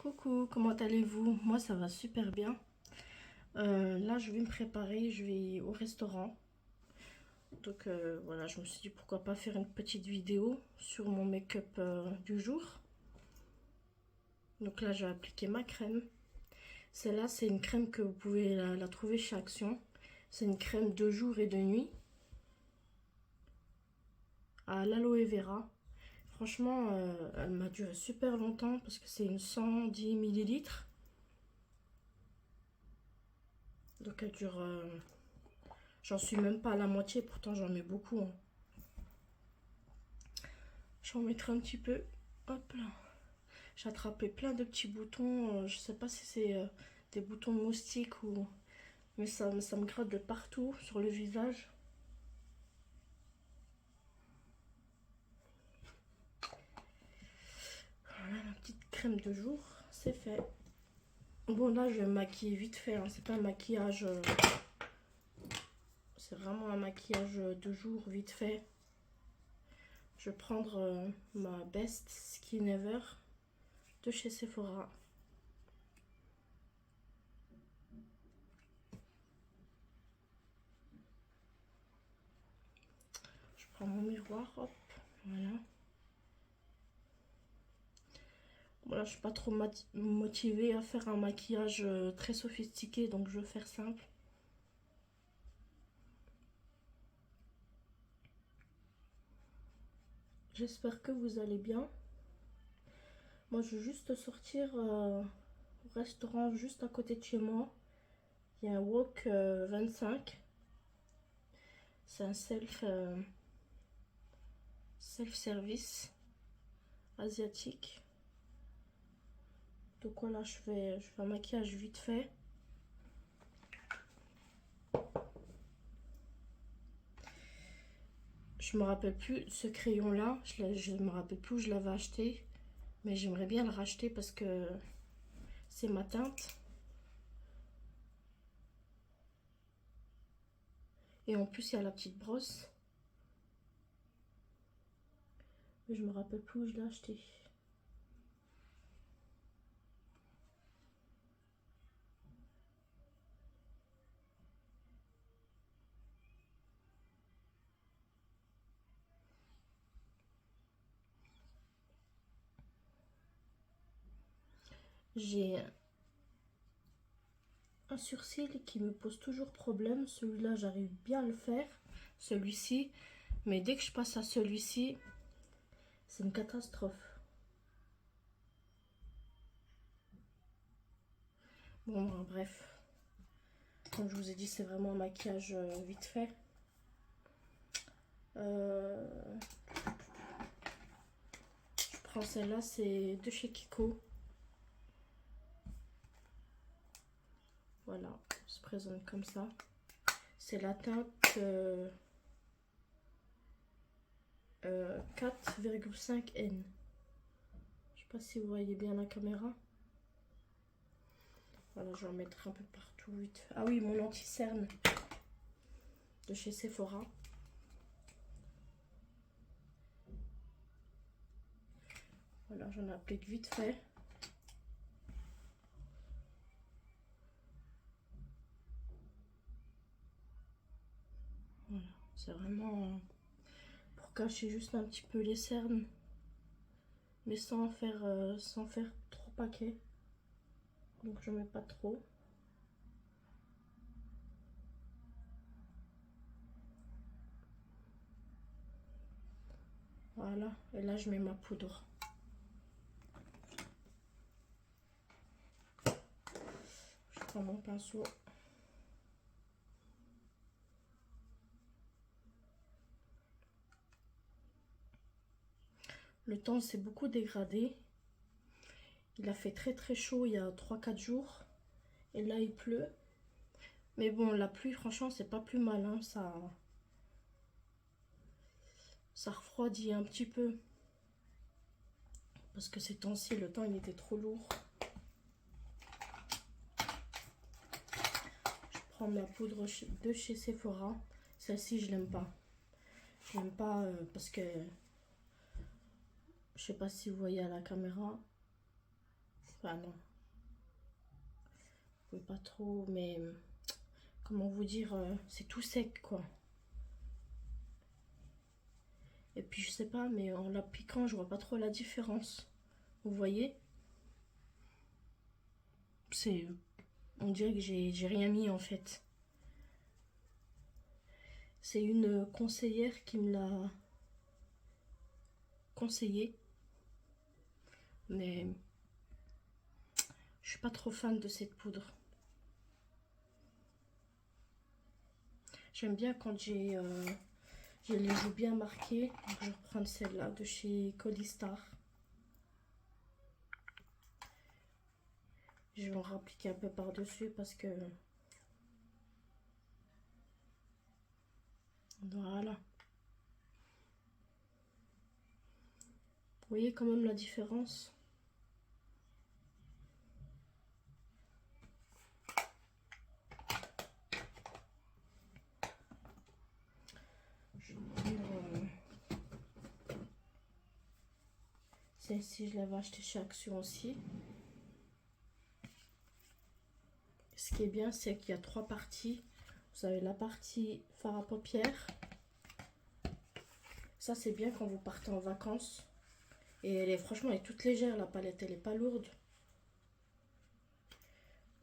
Coucou, comment allez-vous? Moi ça va super bien. Là je vais me préparer, je vais au restaurant. Donc voilà, je me suis dit pourquoi pas faire une petite vidéo sur mon make-up du jour. Donc là je vais appliquer ma crème. Celle-là c'est une crème que vous pouvez la trouver chez Action. C'est une crème de jour et de nuit à l'aloe vera. Franchement elle m'a duré super longtemps parce que c'est une 110 millilitres. Donc elle dure... j'en suis même pas à la moitié, pourtant j'en mets beaucoup, hein. J'en mettrai un petit peu. Hop là. J'ai attrapé plein de petits boutons. Je sais pas si c'est des boutons moustiques ou... Mais ça me gratte de partout sur le visage. Voilà la petite crème de jour. C'est fait. Bon là je vais me maquiller vite fait, hein. C'est pas un maquillage... c'est vraiment un maquillage de jour vite fait. Je vais prendre ma Best Skin Ever de chez Sephora. Je prends mon miroir, hop, voilà. Voilà, je suis pas trop motivée à faire un maquillage très sophistiqué, donc je vais faire simple. J'espère que vous allez bien. Moi, je vais juste sortir au restaurant juste à côté de chez moi. Il y a un Wok 25. C'est un self-service asiatique. Donc voilà, je fais un maquillage vite fait. Je me rappelle plus ce crayon là, je me rappelle plus où je l'avais acheté, mais j'aimerais bien le racheter parce que c'est ma teinte. Et en plus il y a la petite brosse, mais je me rappelle plus où je l'ai acheté. J'ai un sourcil qui me pose toujours problème. Celui-là, j'arrive bien à le faire. Celui-ci. Mais dès que je passe à celui-ci, c'est une catastrophe. Bon, bref. Comme je vous ai dit, c'est vraiment un maquillage vite fait. Je prends celle-là, c'est de chez Kiko. Voilà, ça se présente comme ça. C'est la teinte 4,5N. Je sais pas si vous voyez bien la caméra. Voilà, je vais en mettre un peu partout vite. Ah oui, mon anti-cerne de chez Sephora. Voilà, j'en applique vite fait. Voilà, c'est vraiment pour cacher juste un petit peu les cernes, mais sans faire trop paquet. Donc je mets pas trop. Voilà, et là je mets ma poudre. Je prends mon pinceau. Le temps s'est beaucoup dégradé. Il a fait très très chaud il y a 3-4 jours. Et là il pleut. Mais bon, la pluie, franchement, c'est pas plus mal, hein. Ça refroidit un petit peu. Parce que ces temps-ci, le temps il était trop lourd. Je prends ma poudre de chez Sephora. Celle-ci, je l'aime pas. Je l'aime pas parce que... Je sais pas si vous voyez à la caméra. Enfin non, vous pouvez pas trop, mais comment vous dire, c'est tout sec quoi. Et puis je sais pas, mais en l'appliquant, je vois pas trop la différence. Vous voyez? C'est, on dirait que j'ai rien mis en fait. C'est une conseillère qui me l'a conseillé, mais je suis pas trop fan de cette poudre. J'aime bien quand j'ai les joues bien marquées. Donc je vais reprendre celle-là de chez Colistar. Je vais en appliquer un peu par-dessus parce que... Voilà. Vous voyez quand même la différence? Je vais prendre... Celle-ci, je l'avais achetée chez Action aussi. Ce qui est bien, c'est qu'il y a 3 parties. Vous avez la partie fard à paupières. Ça, c'est bien quand vous partez en vacances. Et elle est, franchement, elle est toute légère, la palette. Elle est pas lourde.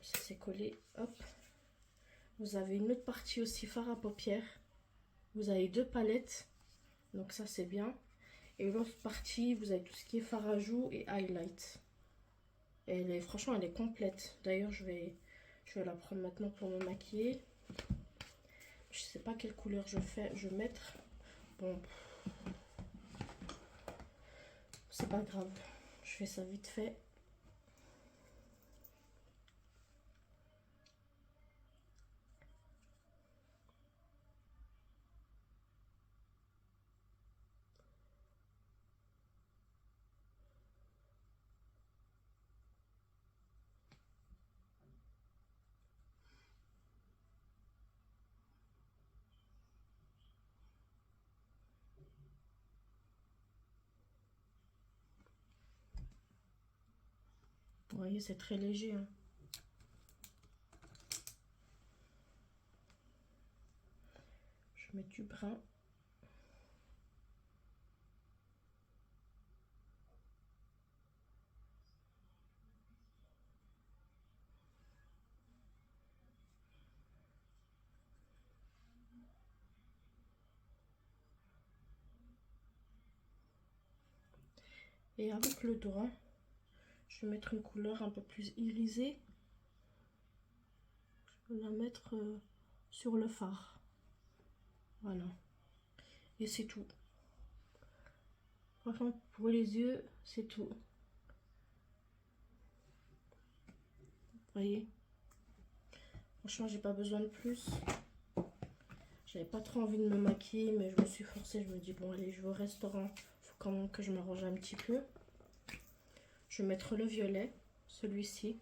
Ça, c'est collé. Hop. Vous avez une autre partie aussi fard à paupières. Vous avez 2 palettes. Donc ça, c'est bien. Et l'autre partie, vous avez tout ce qui est fard à joues et highlight. Et elle est, franchement, elle est complète. D'ailleurs, je vais la prendre maintenant pour me maquiller. Je sais pas quelle couleur je vais mettre. Bon, c'est pas grave. Je fais ça vite fait. Vous voyez, c'est très léger. Hein. Je mets du brun. Et avec le doigt, je vais mettre une couleur un peu plus irisée. Je vais la mettre sur le fard. Voilà. Et c'est tout. Franchement, pour les yeux, c'est tout. Vous voyez? Franchement, j'ai pas besoin de plus. J'avais pas trop envie de me maquiller, mais je me suis forcée. Je me dis, bon, allez, je vais au restaurant. Faut quand même que je m'arrange un petit peu. Je vais mettre le violet, celui-ci.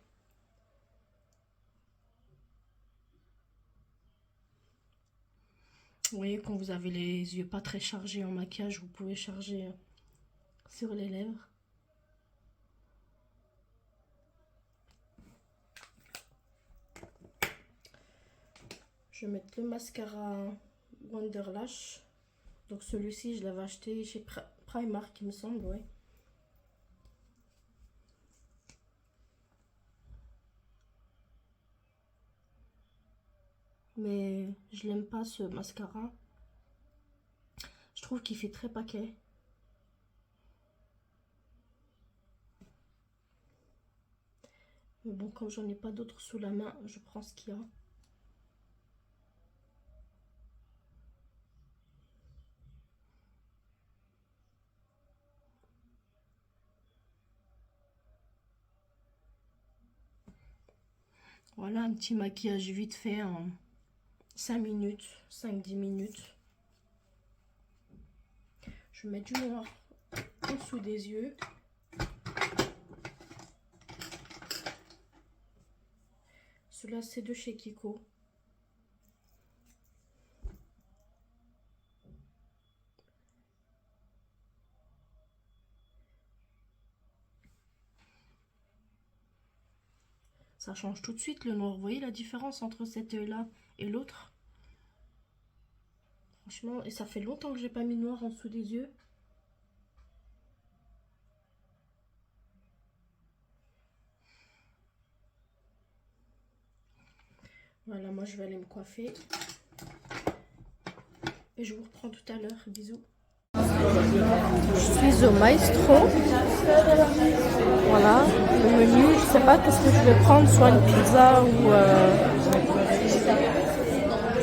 Vous voyez, quand vous avez les yeux pas très chargés en maquillage, vous pouvez charger sur les lèvres. Je vais mettre le mascara Wonderlash. Donc celui-ci, je l'avais acheté chez Primark, il me semble, ouais. Mais je l'aime pas ce mascara. Je trouve qu'il fait très paquet. Mais bon, comme j'en ai pas d'autres sous la main, je prends ce qu'il y a. Voilà un petit maquillage vite fait en 5 minutes, 5-10 minutes. Je vais mettre du noir en dessous des yeux. Celui-là, c'est de chez Kiko. Ça change tout de suite le noir. Vous voyez la différence entre cet œil-là et l'autre? Franchement, et ça fait longtemps que j'ai pas mis noir en dessous des yeux. Voilà, moi je vais aller me coiffer. Et je vous reprends tout à l'heure. Bisous. Je suis au Maestro. Voilà, le menu. Je sais pas qu'est-ce que je vais prendre, soit une pizza ou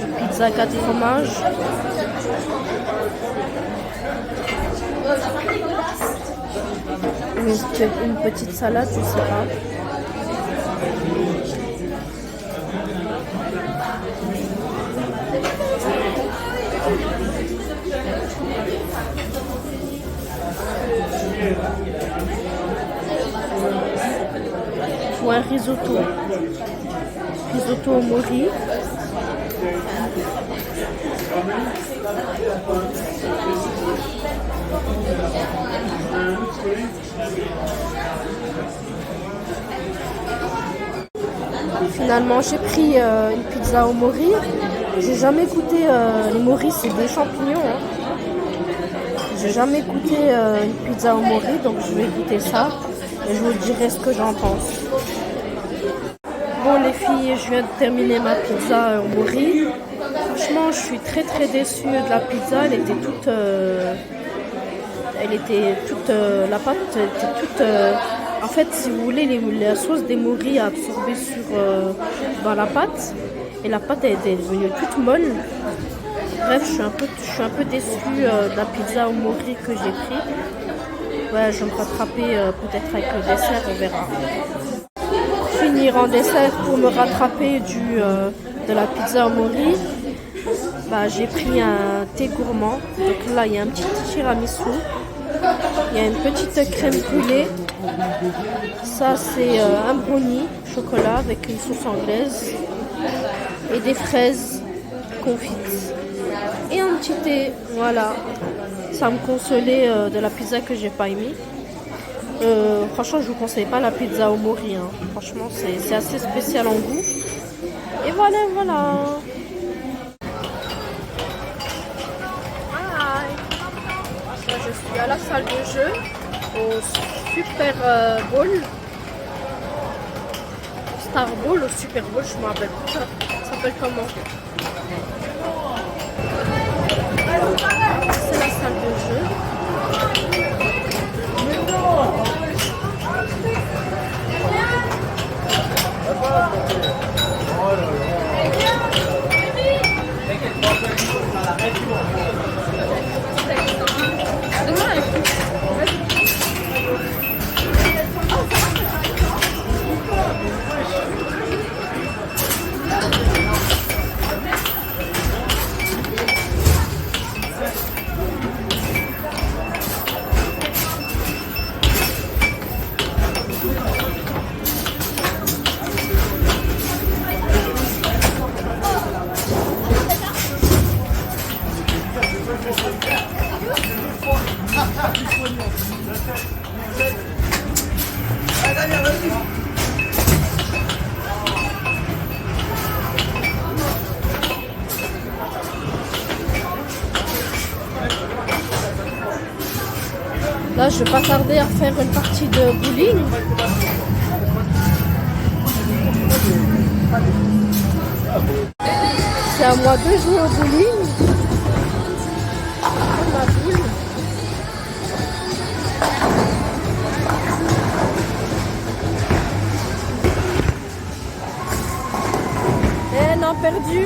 une pizza 4 fromages. Une petite salade, je sais pas. Ou un risotto. Risotto au mori. Finalement, j'ai pris une pizza au mori. J'ai jamais goûté les moris, c'est des champignons. Hein. J'ai jamais goûté une pizza au mori, donc je vais goûter ça et je vous dirai ce que j'en pense. Bon les filles, je viens de terminer ma pizza au mori. Franchement, je suis très déçue de la pizza. La pâte était toute. En fait, si vous voulez, la sauce des moris a absorbé dans la pâte et la pâte était devenue toute molle. Bref, je suis un peu déçue de la pizza au mori que j'ai pris. Ouais, je vais me rattraper peut-être avec le dessert, on verra. Finir en dessert pour me rattraper de la pizza au mori. Bah, j'ai pris un thé gourmand. Donc là, il y a un petit tiramisu. Il y a une petite crème brûlée. Ça, c'est un brownie chocolat avec une sauce anglaise et des fraises confites. Et un petit thé, voilà. Ça me consolait de la pizza que j'ai pas aimée. Franchement, je vous conseille pas la pizza au mori. Hein. Franchement, c'est assez spécial en goût. Et voilà. Je suis à la salle de jeu, au Super Bowl. Star Bowl, au Super Bowl, je me rappelle plus. Ça s'appelle comment? C'est la salle de jeu. Là, je vais pas tarder à faire une partie de bowling. C'est à moi de jouer au bowling. Ma boule. Et non, perdu.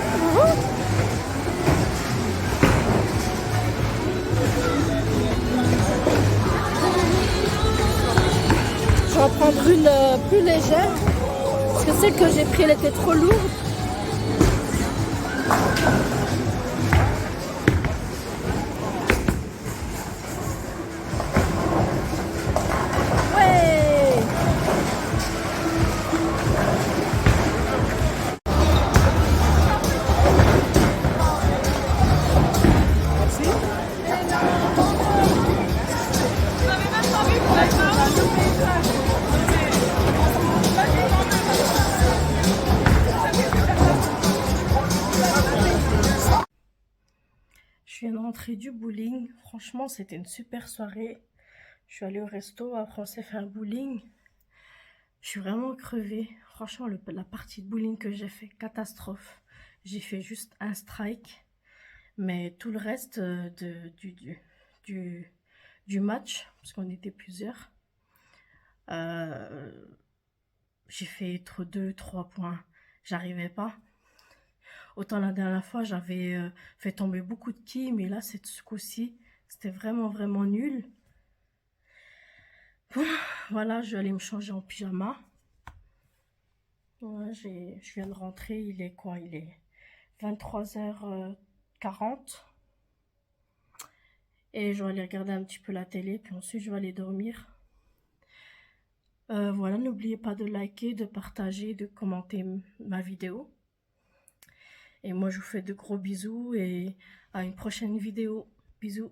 Je vais en prendre une plus légère. Parce que celle que j'ai prise, elle était trop lourde. rentrée du bowling. Franchement, c'était une super soirée. Je suis allée au resto, après on s'est fait un bowling. Je suis vraiment crevée. Franchement, la partie de bowling que j'ai fait, catastrophe. J'ai fait juste un strike. Mais tout le reste du match, parce qu'on était plusieurs, euh, j'ai fait 2-3 points. J'arrivais pas. Autant la dernière fois, j'avais fait tomber beaucoup de quilles, mais là, ce coup-ci, c'était vraiment, vraiment nul. Voilà, je vais aller me changer en pyjama. Ouais, je viens de rentrer, il est quoi? Il est 23h40. Et je vais aller regarder un petit peu la télé, puis ensuite je vais aller dormir. Voilà, n'oubliez pas de liker, de partager, de commenter ma vidéo. Et moi, je vous fais de gros bisous et à une prochaine vidéo. Bisous.